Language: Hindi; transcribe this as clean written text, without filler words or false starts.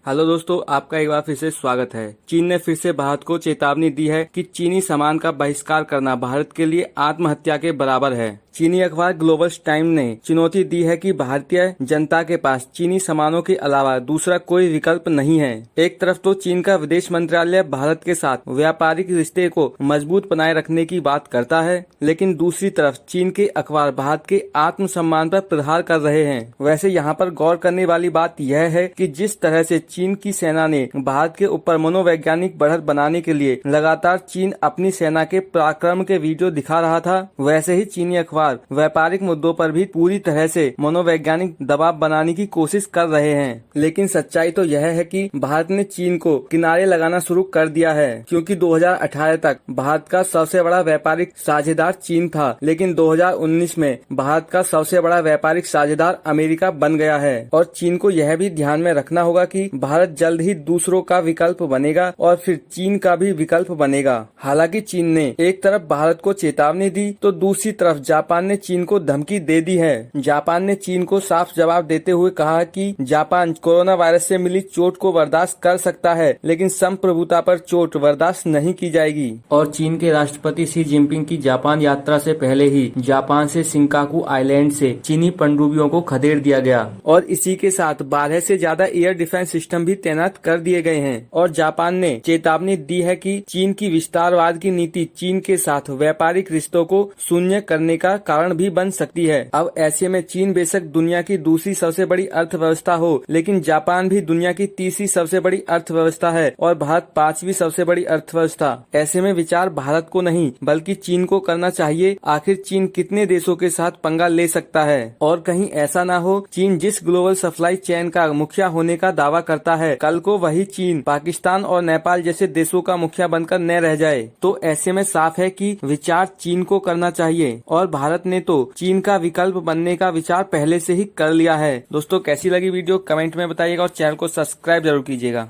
हेलो दोस्तों, आपका एक बार फिर से स्वागत है। चीन ने फिर से भारत को चेतावनी दी है कि चीनी सामान का बहिष्कार करना भारत के लिए आत्महत्या के बराबर है। चीनी अखबार ग्लोबल टाइम्स ने चुनौती दी है कि भारतीय जनता के पास चीनी सामानों के अलावा दूसरा कोई विकल्प नहीं है। एक तरफ तो चीन का विदेश मंत्रालय भारत के साथ व्यापारिक रिश्ते को मजबूत बनाए रखने की बात करता है, लेकिन दूसरी तरफ चीन के अखबार भारत के आत्मसम्मान पर प्रहार कर रहे हैं। वैसे यहाँ पर गौर करने वाली बात यह है कि जिस तरह से चीन की सेना ने भारत के ऊपर मनोवैज्ञानिक बढ़त बनाने के लिए लगातार चीन अपनी सेना के पराक्रम के वीडियो दिखा रहा था, वैसे ही चीनी अखबार व्यापारिक मुद्दों पर भी पूरी तरह से मनोवैज्ञानिक दबाव बनाने की कोशिश कर रहे हैं। लेकिन सच्चाई तो यह है कि भारत ने चीन को किनारे लगाना शुरू कर दिया है, क्योंकि 2018 तक भारत का सबसे बड़ा व्यापारिक साझेदार चीन था, लेकिन 2019 में भारत का सबसे बड़ा व्यापारिक साझेदार अमेरिका बन गया है। और चीन को यह भी ध्यान में रखना होगा कि भारत जल्द ही दूसरों का विकल्प बनेगा और फिर चीन का भी विकल्प बनेगा। हालांकि चीन ने एक तरफ भारत को चेतावनी दी तो दूसरी तरफ जापान ने चीन को धमकी दे दी है। जापान ने चीन को साफ जवाब देते हुए कहा कि जापान कोरोना वायरस से मिली चोट को बर्दाश्त कर सकता है, लेकिन संप्रभुता पर चोट बर्दाश्त नहीं की जाएगी। और चीन के राष्ट्रपति शी जिनपिंग की जापान यात्रा से पहले ही जापान से शिंकाकू आइलैंड से चीनी पनडुब्बियों को खदेड़ दिया गया और इसी के साथ 12 से ज्यादा एयर डिफेंस सिस्टम भी तैनात कर दिए गए हैं। और जापान ने चेतावनी दी है कि चीन की विस्तारवाद की नीति चीन के साथ व्यापारिक रिश्तों को शून्य करने का कारण भी बन सकती है। अब ऐसे में चीन बेशक दुनिया की दूसरी सबसे बड़ी अर्थव्यवस्था हो, लेकिन जापान भी दुनिया की तीसरी सबसे बड़ी अर्थव्यवस्था है और भारत 5वीं सबसे बड़ी अर्थव्यवस्था। ऐसे में विचार भारत को नहीं बल्कि चीन को करना चाहिए। आखिर चीन कितने देशों के साथ पंगा ले सकता है और कहीं ऐसा ना हो चीन जिस ग्लोबल सप्लाई चेन का मुखिया होने का दावा करता है, कल को वही चीन पाकिस्तान और नेपाल जैसे देशों का मुखिया बनकर न रह जाए। तो ऐसे में साफ है कि विचार चीन को करना चाहिए और भारत ने तो चीन का विकल्प बनने का विचार पहले से ही कर लिया है। दोस्तों, कैसी लगी वीडियो कमेंट में बताइएगा और चैनल को सब्सक्राइब जरूर कीजिएगा।